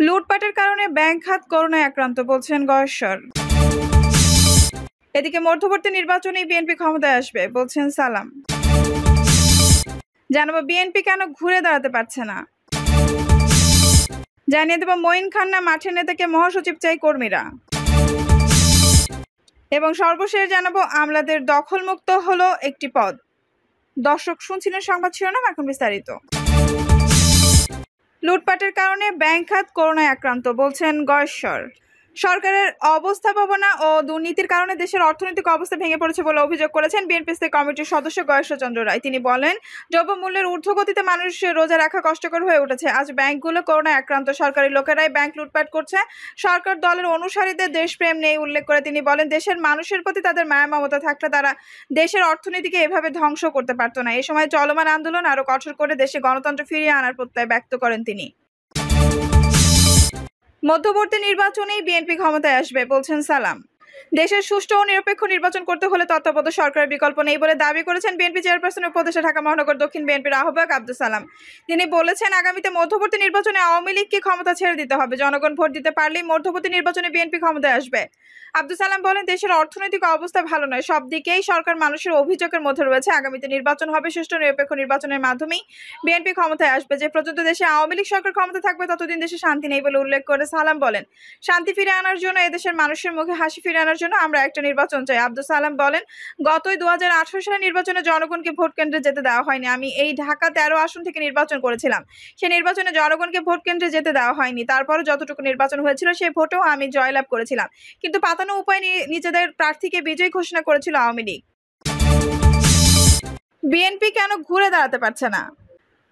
লুটপাটের কারণে ব্যাংক খাত করোনায় আক্রান্ত বলছেন গয়েশ্বর। এদিকে মধ্যবর্তী নির্বাচনেই বিএনপি ক্ষমতায় আসবে বলছেন সালাম। জানাবো বিএনপি কেন ঘুরে দাঁড়াতে পারছে না। জানিয়ে দেব মঈন খান না মাঠের নেতাকে মহাসচিব চাই কর্মীরা। এবং সর্বশেষ জানাবো আমলাদের দখলমুক্ত হলো একটি পদ। দর্শক শুনছিলেন সংবাদ শিরোনাম, এখন বিস্তারিত। লুটপাটের কারণে ব্যাংক খাত করোনায় আক্রান্ত বলছেন গয়েশ্বর। সরকারের অবস্থাপনা ও দুর্নীতির কারণে দেশের অর্থনৈতিক অবস্থা ভেঙে পড়েছে বলে অভিযোগ করেছেন বিএনপি স্থায়ী কমিটির সদস্য গয়েশ্বর চন্দ্র রায়। তিনি বলেন, দ্রব্যমূল্যের ঊর্ধ্বগতিতে মানুষের রোজা রাখা কষ্টকর হয়ে উঠেছে। আজ ব্যাংকগুলো করোনায় আক্রান্ত, সরকারি লোকেরাই ব্যাংক লুটপাট করছে। সরকার দলের অনুসারীদের দেশপ্রেম নেই উল্লেখ করে তিনি বলেন, দেশের মানুষের প্রতি তাদের মায়া মমতা থাকলে তারা দেশের অর্থনীতিকে এভাবে ধ্বংস করতে পারত না। এই সময় চলমান আন্দোলন আরো কঠোর করে দেশে গণতন্ত্র ফিরিয়ে আনার প্রত্যয় ব্যক্ত করেন তিনি। মধ্যবর্তী নির্বাচনেই বিএনপি ক্ষমতায় আসবে বলছেন সালাম। দেশের সুষ্ঠু ও নিরপেক্ষ নির্বাচন করতে হলে তত্ত্বাবধায়ক সরকারের বিকল্প নেই বলে দাবি করেছেন বিএনপি চেয়ারপারসনের উপদেষ্টা ঢাকা মহানগর দক্ষিণ বিএনপির আহ্বায়ক আব্দুস সালাম। তিনি বলেছেন, আগামীতে মধ্যবর্তী নির্বাচনে আওয়ামী লীগকে ক্ষমতা ছেড়ে দিতে হবে। জনগণ ভোট দিতে পারলেই মধ্যবর্তী নির্বাচনে বিএনপি ক্ষমতায় আসবে। আব্দুস সালাম বলেন, দেশের অর্থনৈতিক অবস্থা ভালো নয়, সব দিকেই সরকার মানুষের অভিযোগের মধ্যে রয়েছে। আগামীতে নির্বাচন হবে, সুষ্ঠু নিরপেক্ষ নির্বাচনের মাধ্যমেই বিএনপি ক্ষমতায় আসবে। যে পর্যন্ত দেশে আওয়ামী লীগ সরকার ক্ষমতা থাকবে ততদিন দেশে শান্তি নেই বলে উল্লেখ করে সালাম বলেন, শান্তি ফিরে আনার জন্য, এদেশের মানুষের মুখে হাসি ফিরে আনার জন্য আমরা একটা নির্বাচন চাই। আব্দুস সালাম বলেন, গতই 2018 সালের নির্বাচনে জনগণকে ভোট কেন্দ্রে যেতে দেওয়া হয়নি। আমি এই ঢাকা 13 আসন থেকে নির্বাচন করেছিলাম। সেই নির্বাচনে জনগণকে ভোট কেন্দ্রে যেতে দেওয়া হয়নি। তারপরও যতটুকু নির্বাচন হয়েছিল সেই ভোটেও আমি জয়লাভ করেছিলাম, কিন্তু পাতানো উপায় নিজেদের প্রার্থীকে বিজয়ী ঘোষণা করেছিল আওয়ামী লীগ। বিএনপি কেন ঘুরে দাঁড়াতে পারছে না।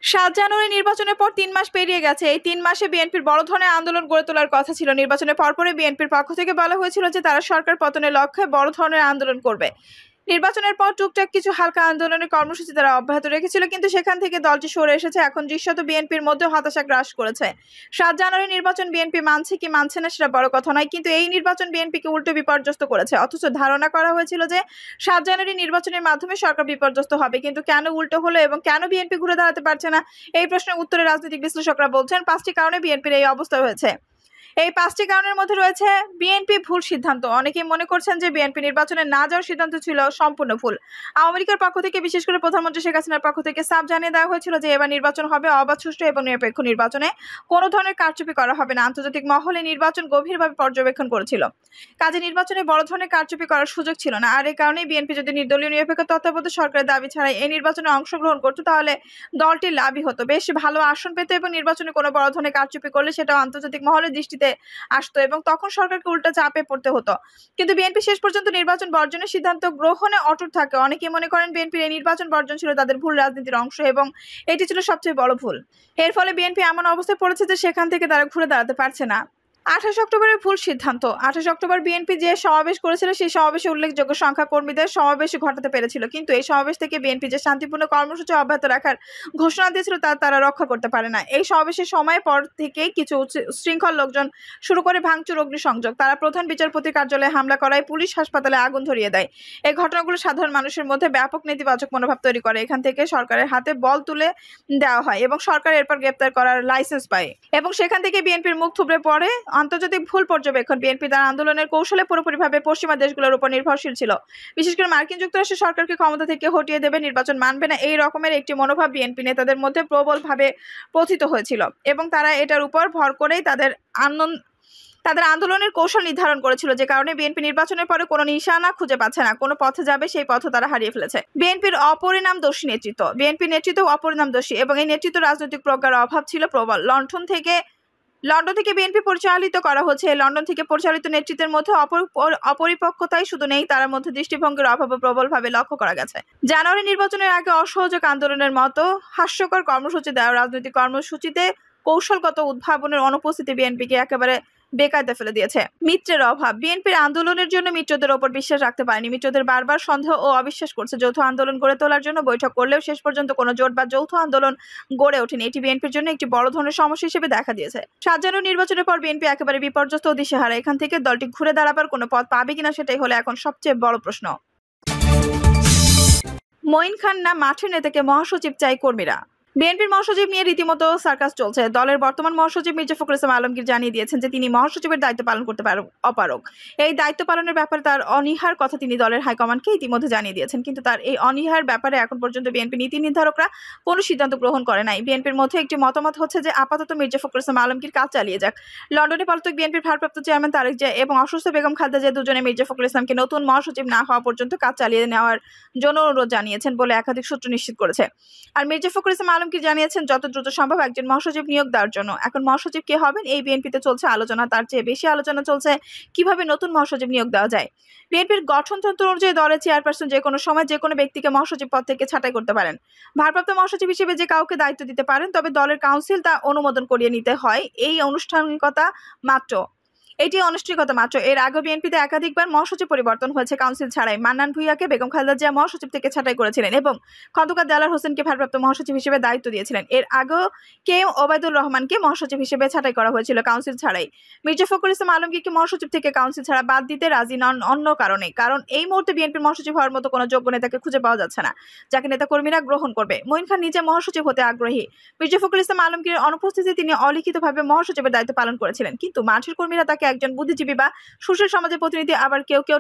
7 জানুয়ারি নির্বাচনের পর 3 মাস পেরিয়ে গেছে। এই 3 মাসে বিএনপির বড় ধরনের আন্দোলন গড়ে তোলার কথা ছিল। নির্বাচনের পরপরই বিএনপির পক্ষ থেকে বলা হয়েছিল যে তারা সরকার পতনের লক্ষ্যে বড় ধরনের আন্দোলন করবে। নির্বাচনের পর টুকটাক কিছু হালকা আন্দোলনের কর্মসূচি তারা অব্যাহত রেখেছিল, কিন্তু সেখান থেকে দলটি সরে এসেছে। এখন দৃশ্যত বিএনপির মধ্যে হতাশা গ্রাস করেছে। 7 জানুয়ারি নির্বাচন বিএনপি মানছে কি মানছে না সেটা বড় কথা নয়, কিন্তু এই নির্বাচন বিএনপিকে উল্টো বিপর্যস্ত করেছে। অথচ ধারণা করা হয়েছিল যে 7 জানুয়ারি নির্বাচনের মাধ্যমে সরকার বিপর্যস্ত হবে, কিন্তু কেন উল্টো হলো এবং কেন বিএনপি ঘুরে দাঁড়াতে পারছে না, এই প্রশ্নের উত্তরে রাজনৈতিক বিশ্লেষকরা বলছেন 5টি কারণে বিএনপির এই অবস্থা হয়েছে। এই 5টি কারণের মধ্যে রয়েছে বিএনপি ভুল সিদ্ধান্ত। অনেকেই মনে করছেন যে বিএনপি নির্বাচনে না যাওয়ার সিদ্ধান্ত ছিল সম্পূর্ণ ভুল। আওয়ামী লীগের পক্ষ থেকে, বিশেষ করে প্রধানমন্ত্রী শেখ হাসিনার পক্ষ থেকে সাফ জানিয়ে দেওয়া হয়েছিল যে এবার নির্বাচন হবে অবাধ, সুষ্ঠু এবং নিরপেক্ষ। নির্বাচনে কোনো ধরনের কারচুপি করা হবে না। আন্তর্জাতিক মহলে নির্বাচন গভীরভাবে পর্যবেক্ষণ করেছিল, কাজে নির্বাচনে বড় ধরনের কারচুপি করার সুযোগ ছিল না। আর এই কারণেই বিএনপি যদি নির্দলীয় নিরপেক্ষ তত্ত্বাবধায়ক সরকারের দাবি ছাড়াই এই নির্বাচনে অংশগ্রহণ করত, তাহলে দলটির লাভই হতো, বেশ ভালো আসন পেত এবং নির্বাচনে কোনো বড় ধরনের কারচুপি করলে সেটাও আন্তর্জাতিক মহলের দৃষ্টিতে আসতো এবং তখন সরকারকে উল্টা চাপে পড়তে হতো। কিন্তু বিএনপি শেষ পর্যন্ত নির্বাচন বর্জনের সিদ্ধান্ত গ্রহণে অটুট থাকে। অনেকেই মনে করেন বিএনপির এই নির্বাচন বর্জন ছিল তাদের ভুল রাজনীতির অংশ এবং এটি ছিল সবচেয়ে বড় ভুল। এর ফলে বিএনপি এমন অবস্থায় পড়েছে যে সেখান থেকে তারা ঘুরে দাঁড়াতে পারছে না। 28 অক্টোবরের ভুল সিদ্ধান্ত। 28 অক্টোবর বিএনপি যে সমাবেশ করেছিল সেই সমাবেশে উল্লেখযোগ্য সংখ্যা কর্মীদের সমাবেশ ঘটাতে পেরেছিল, কিন্তু এই সমাবেশ থেকে বিএনপি যে শান্তিপূর্ণ কর্মসূচি অব্যাহত রাখার ঘোষণা দিয়েছিল তা তারা রক্ষা করতে পারে না। এই সমাবেশের সময় পর থেকেই কিছু শৃঙ্খল লোকজন শুরু করে ভাঙচুর, অগ্নিসংযোগ। তারা প্রধান বিচারপতির কার্যালয়ে হামলা করায়, পুলিশ হাসপাতালে আগুন ধরিয়ে দেয়। এই ঘটনাগুলো সাধারণ মানুষের মধ্যে ব্যাপক নেতিবাচক মনোভাব তৈরি করে। এখান থেকে সরকারের হাতে বল তুলে দেওয়া হয় এবং সরকার এরপর গ্রেপ্তার করার লাইসেন্স পায় এবং সেখান থেকে বিএনপির মুখ থুবড়ে পড়ে। আন্তর্জাতিক ভুল পর্যবেক্ষণ। বিএনপি তার আন্দোলনের কৌশলে পুরোপুরিভাবে পশ্চিমা দেশগুলোর উপর নির্ভরশীল ছিল। বিশেষ করে মার্কিন যুক্তরাষ্ট্র সরকারকে ক্ষমতা থেকে হটিয়ে দেবে, নির্বাচন মানবে না, এই রকমের একটি মনোভাব বিএনপি নেতাদের মধ্যে প্রবলভাবে প্রথিত হয়েছিল এবং তারা এটার উপর ভর করেই তাদের আন্দোলনের কৌশল নির্ধারণ করেছিল, যে কারণে বিএনপি নির্বাচনের পরে কোনো নিশানা খুঁজে পাচ্ছে না, কোনো পথে যাবে সেই পথও তারা হারিয়ে ফেলেছে। বিএনপির অপরিণামদর্শী নেতৃত্ব। বিএনপির নেতৃত্ব অপরিণামদর্শী এবং এই নেতৃত্ব রাজনৈতিক প্রজ্ঞার অভাব ছিল প্রবল। লন্ডন থেকে বিএনপি পরিচালিত করা হচ্ছে। লন্ডন থেকে পরিচালিত নেতৃত্বের মধ্যে অপরিপক্কতাই শুধু নেই, তার মধ্যে দৃষ্টিভঙ্গির অভাবও প্রবলভাবে লক্ষ্য করা গেছে। জানুয়ারি নির্বাচনের আগে অসহযোগ আন্দোলনের মতো হাস্যকর কর্মসূচি দেওয়া, রাজনৈতিক কর্মসূচিতে কৌশলগত উদ্ভাবনের অনুপস্থিতি বিএনপিকে একেবারে বেকায়দা ফেলে দিয়েছে। মিত্রের অভাব। বিএনপির আন্দোলনের জন্য মিত্রদের ওপর বিশ্বাস রাখতে পারেনি। মিত্রদের বারবার সন্দেহ ও অবিশ্বাস করছে। যৌথ আন্দোলন গড়ে তোলার জন্য বৈঠক করলেও শেষ পর্যন্ত কোনো জোট বা যৌথ আন্দোলন গড়ে ওঠেনি। এটি বিএনপির জন্য একটি বড় ধরনের সমস্যা হিসেবে দেখা দিয়েছে। 7 জানুয়ারি নির্বাচনের পর বিএনপি একেবারে বিপর্যস্ত ও দিশেহারা। এখান থেকে দলটি ঘুরে দাঁড়াবার কোনো পথ পাবে কিনা সেটাই হলো এখন সবচেয়ে বড় প্রশ্ন। মঈন খান না মাঠের নেতাকে মহাসচিব চাই কর্মীরা। বিএনপির মহাসচিব নিয়ে রীতিমতো সার্কাস চলছে। দলের বর্তমান মহাসচিব মির্জা ফখরুল ইসলাম আলমগীর জানিয়ে দিয়েছেন যে তিনি মহাসচিবের দায়িত্ব পালন করতে অপারগ। এই দায়িত্ব পালনের ব্যাপারে তার অনীহার কথা তিনি দলের হাইকমান্ডকে ইতিমধ্যে জানিয়ে দিয়েছেন, কিন্তু তার এই অনীহার ব্যাপারে এখন পর্যন্ত বিএনপি নীতি নির্ধারকরা কোনো সিদ্ধান্ত গ্রহণ করে নাই। বিএনপির মধ্যে একটি মতামত হচ্ছে যে আপাতত মির্জা ফখরুল ইসলাম আলমগীর কাজ চালিয়ে যাক। লন্ডনে পলাতক বিএনপির ভারপ্রাপ্ত চেয়ারম্যান তারেক জিয়া এবং অসুস্থ বেগম খালেদা জিয়া দুজনে মির্জা ফখরুল ইসলামকে নতুন মহাসচিব না হওয়া পর্যন্ত কাজ চালিয়ে নেওয়ার জন্য অনুরোধ জানিয়েছেন বলে একাধিক সূত্র নিশ্চিত করেছে। আর মির্জা ফখরুল ইসলাম আলমগীর জানিয়েছেন যত দ্রুত সম্ভব একজন মহাসচিব নিয়োগ দেওয়ার জন্য। এখন মহাসচিব কে হবেন এই বিএনপিতে চলছে আলোচনা, তার চেয়ে বেশি আলোচনা চলছে কিভাবে নতুন মহাসচিব নিয়োগ দেওয়া যায়। বিএনপির গঠনতন্ত্র অনুযায়ী দলের চেয়ারপারসন যে কোনো সময় যে কোনো ব্যক্তিকে মহাসচিব পদ থেকে ছাঁটাই করতে পারেন। ভারপ্রাপ্ত মহাসচিব হিসেবে যে কাউকে দায়িত্ব দিতে পারেন, তবে দলের কাউন্সিল তা অনুমোদন করিয়ে নিতে হয়। এই আনুষ্ঠানিকতা মাত্র। এর আগে বিএনপিতে একাধিকবার মহাসচিব পরিবর্তন হয়েছে কাউন্সিল ছাড়াই। মান্নান ভূঁইয়াকে বেগম খালেদা জিয়া মহাসচিব থেকে ছাঁটাই করেছিলেন এবং খন্দকার দেলাওয়ার হোসেনকে ভারপ্রাপ্ত মহাসচিব হিসেবে দায়িত্ব দিয়েছিলেন। এর আগেও কে ওবায়দুর রহমানকে মহাসচিব হিসেবে ছাঁটাই করা হয়েছিল কাউন্সিল ছাড়াই। মির্জা ফখরুল ইসলাম আলমগীরকে মহাসচিব থেকে কাউন্সিল ছাড়া বাদ দিতে রাজি নন অন্য কারণে। কারণ এই মুহূর্তে বিএনপির মহাসচিব হওয়ার মতো কোনো যোগ্য নেতাকে খুঁজে পাওয়া যাচ্ছে না, যাকে নেতাকর্মীরা গ্রহণ করবে। মঈন খান নিজে মহাসচিব হতে আগ্রহী। মির্জা ফখরুল ইসলাম আলমগীরের অনুপস্থিতিতে তিনি অলিখিতভাবে মহাসচিবের দায়িত্ব পালন করেছিলেন, কিন্তু মাঠের কর্মীরা তাকে একজন বুদ্ধিজীবী বা সুশীল সমাজের প্রতিনিধি, আবার কেউ কেউ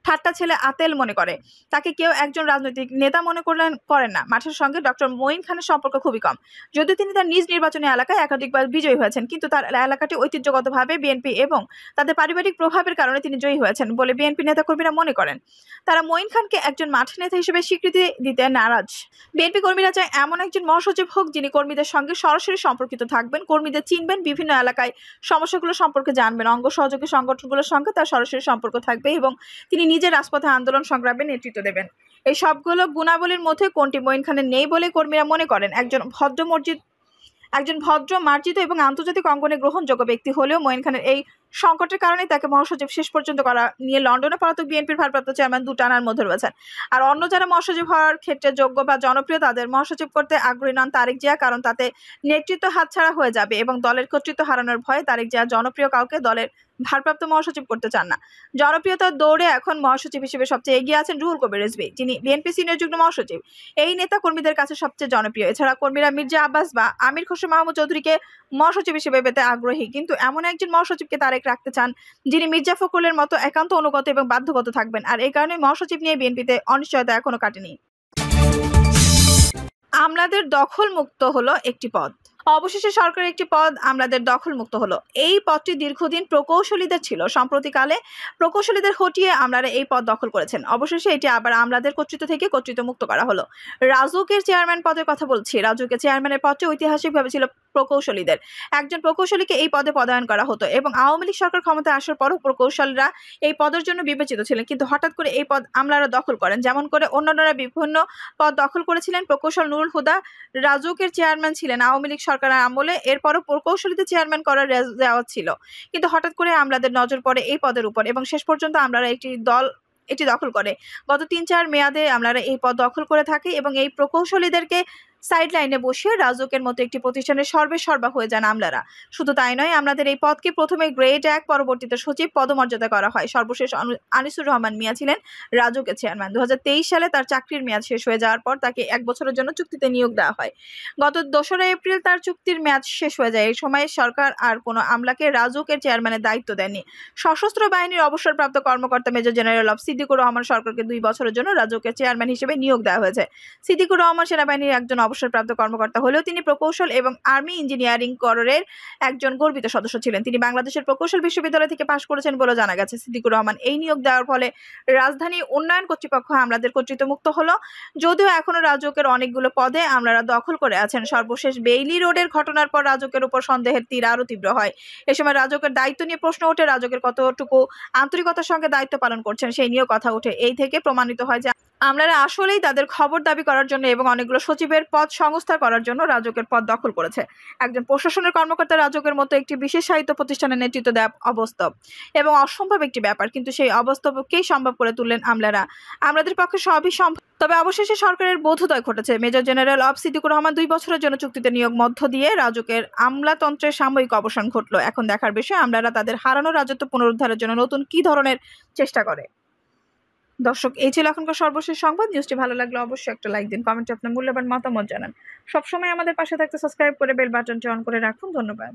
ঠাট্টা ছেলে আতেল মনে করে। তাকে কেউ একজন রাজনৈতিক নেতা মনে করেন না। মাঠের সঙ্গে ডক্টর মঈন খানের সম্পর্ক খুবই কম, যদিও তিনি তার নিজ নির্বাচনী এলাকায় একাধিকবার বিজয়ী হয়েছেন, কিন্তু তার এলাকাটি ঐতিহ্যগতভাবে বিএনপি এবং তাদের পারিবারিক প্রভাবের কারণে তিনি জয়ী হয়েছেন বলে বিএনপি নেতাকর্মীরা মনে করেন। তারা মঈন খানকে একজন মাঠ নেতা হিসেবে স্বীকৃতি দিতে নারাজ। বিএনপি কর্মীরা চায় এমন একজন মহাসচিব হোক যিনি কর্মীদের সঙ্গে সরাসরি সম্পর্কিত থাকবেন, কর্মীদের চিনবেন, বিভিন্ন এলাকায় সমস্যাগুলো সম্পর্কে জানবেন, অঙ্গ সহযোগী সংগঠনগুলোর সঙ্গে তার সরাসরি সম্পর্ক থাকবে এবং তিনি নিজে রাজপথে আন্দোলন সংগ্রামে নেতৃত্ব দেবেন। এই সবগুলো গুণাবলীর মধ্যে কোনটি মঈন খানের নেই বলে কর্মীরা মনে করেন। একজন ভদ্র, মার্জিত এবং আন্তর্জাতিক অঙ্গনে গ্রহণযোগ্য ব্যক্তি হলেও মঈন খানের এই সংকটের কারণে তাকে মহাসচিব শেষ পর্যন্ত করা নিয়ে লন্ডনে পলাতক বিএনপির ভারপ্রাপ্ত চেয়ারম্যান দুটানার মধ্যে রয়েছেন। আর অন্য যারা মহাসচিব হওয়ার ক্ষেত্রে যোগ্য বা জনপ্রিয় তাদের মহাসচিব করতে আগ্রহী নন তারেক জিয়া, কারণ তাতে নেতৃত্ব হাতছাড়া হয়ে যাবে এবং দলের কর্তৃত্ব হারানোর ভয়ে তারেক জিয়া জনপ্রিয় কাউকে দলের ভারপ্রাপ্ত মহাসচিব করতে চান না। জনপ্রিয়তার দৌড়ে এখন মহাসচিব হিসেবে সবচেয়ে এগিয়ে আছেন রুহুল কবির রিজভী, যিনি বিএনপি সিনিয়র যুগ্ম মহাসচিব। এই নেতা কর্মীদের কাছে সবচেয়ে জনপ্রিয়। এছাড়া কর্মীরা মির্জা আব্বাস বা আমির খসরু মাহমুদ চৌধুরীকে মহাসচিব হিসেবে পেতে আগ্রহী, কিন্তু এমন একজন মহাসচিবকে তারেক রাখতে চান যিনি মির্জা ফখরুলের মতো একান্ত অনুগত এবং বাধ্যগত থাকবেন। আর এই কারণে মহাসচিব নিয়ে বিএনপিতে অনিশ্চয়তা এখনো কাটেনি। আমলাদের দখল মুক্ত হলো একটি পদ। অবশেষে সরকারের একটি পদ আমলাদের দখল মুক্ত হলো। এই পদটি দীর্ঘদিন প্রকৌশলীদের ছিল। সম্প্রতিকালে প্রকৌশলীদের হটিয়ে আমলারা এই পদ দখল করেছেন। অবশেষে এটি আবার আমলাদের কর্তৃত্ব থেকে কর্তৃত্ব মুক্ত করা হলো। রাজউকের চেয়ারম্যান পদের কথা বলছি। রাজউকের চেয়ারম্যানের পদটি ঐতিহাসিকভাবে ছিল প্রকৌশলীদের। একজন প্রকৌশলীকে এই পদে পদায়ন করা হতো এবং আওয়ামী লীগ সরকার ক্ষমতায় আসার পরও প্রকৌশলীরা এই পদের জন্য বিবেচিত ছিলেন, কিন্তু হঠাৎ করে এই পদ আমলারা দখল করেন। যেমন করে অন্যান্যরা বিভিন্ন পদ দখল করেছিলেন। প্রকৌশল নুরুল হুদা রাজউকের চেয়ারম্যান ছিলেন আওয়ামী লীগ সরকারের আমলে। এরপরও প্রকৌশলীদের চেয়ারম্যান করার রেওয়াজ ছিল, কিন্তু হঠাৎ করে আমলাদের নজর পড়ে এই পদের উপর এবং শেষ পর্যন্ত আমলারা এটি দখল করে। গত ৩-৪ মেয়াদে আমলারা এই পদ দখল করে থাকে এবং এই প্রকৌশলীদেরকে সাইড লাইনে বসিয়ে রাজউকের মতো একটি প্রতিষ্ঠানের সর্বা হয়ে যান আমলারা। শুধু তাই নয়, আমলাদের এই পদকে প্রথমে গ্রেড 1 পরবর্তীতে সচিব পদমর্যাদা করা হয়। সর্বশেষ আনিসুর রহমান মিয়া ছিলেন রাজউকের চেয়ারম্যান। 2023 সালে তার চাকরির মেয়াদ শেষ হয়ে যাওয়ার পর তাকে 1 বছরের জন্য চুক্তিতে নিয়োগ দেওয়া হয়। গত 2রা এপ্রিল তার চুক্তির মেয়াদ শেষ হয়ে যায়। এই সময় সরকার আর কোনো আমলাকে রাজউকের চেয়ারম্যানের দায়িত্ব দেয়নি। সশস্ত্র বাহিনীর অবসরপ্রাপ্ত কর্মকর্তা মেজর জেনারেল অফ সিদ্দিকুর রহমান সরকারকে 2 বছরের জন্য রাজউকের চেয়ারম্যান হিসেবে নিয়োগ দেওয়া হয়েছে। সিদ্দিকুর রহমান সেনাবাহিনীর একজন অবসরপ্রাপ্ত কর্মকর্তা হলেও তিনি প্রকৌশল এবং আর্মি ইঞ্জিনিয়ারিং করের একজন গর্বিত সদস্য ছিলেন। তিনি বাংলাদেশের প্রকৌশল বিশ্ববিদ্যালয় থেকে পাশ করেছেন বলে জানা গেছে। সিদ্দিকুর রহমান এই নিয়োগ দেওয়ার ফলে রাজধানী উন্নয়ন কর্তৃপক্ষ আমলাদের কর্তৃত্ব মুক্ত হলো, যদিও এখনো রাজউকের অনেকগুলো পদে আমলারা দখল করে আছেন। সর্বশেষ বেইলি রোডের ঘটনার পর রাজউকের উপর সন্দেহের তীর আরো তীব্র হয়। এ সময় রাজউকের দায়িত্ব নিয়ে প্রশ্ন ওঠে, রাজউকের কতটুকু আন্তরিকতার সঙ্গে দায়িত্ব পালন করছেন সেই নিয়েও কথা ওঠে। এই থেকে প্রমাণিত হয় যে আমলারা আসলেই তাদের খবর দাবি করার জন্য এবং অনেকগুলো সচিবের পদ সংস্থান করার জন্য রাজউকের পদ দখল করেছে। একজন প্রশাসনের কর্মকর্তা রাজউকের মতো একটি বিশেষ সাহিত্য প্রতিষ্ঠানের নেতৃত্ব দেওয়া অবাস্তব এবং অসম্ভব একটি ব্যাপার, কিন্তু সেই অবাস্তবকেই সম্ভব করে তুললেন আমলারা। আমলাদের পক্ষে সবই সম্ভব। তবে অবশেষে সরকারের বোধোদয় ঘটেছে। মেজর জেনারেল অফ সিদ্দিকুর রহমান 2 বছরের জন্য চুক্তিতে নিয়োগ মধ্য দিয়ে রাজউকের আমলাতন্ত্রের সাময়িক অবসান ঘটলো। এখন দেখার বিষয় আমলারা তাদের হারানো রাজত্ব পুনরুদ্ধারের জন্য নতুন কি ধরনের চেষ্টা করে। দর্শক, এই ছিল এখনকার সর্বশেষ সংবাদ। নিউজটি ভালো লাগলে অবশ্যই একটা লাইক দিন, কমেন্টে আপনার মূল্যবান মতামত জানান। সবসময় আমাদের পাশে থাকতে সাবস্ক্রাইব করে বেল বাটনটি অন করে রাখুন। ধন্যবাদ।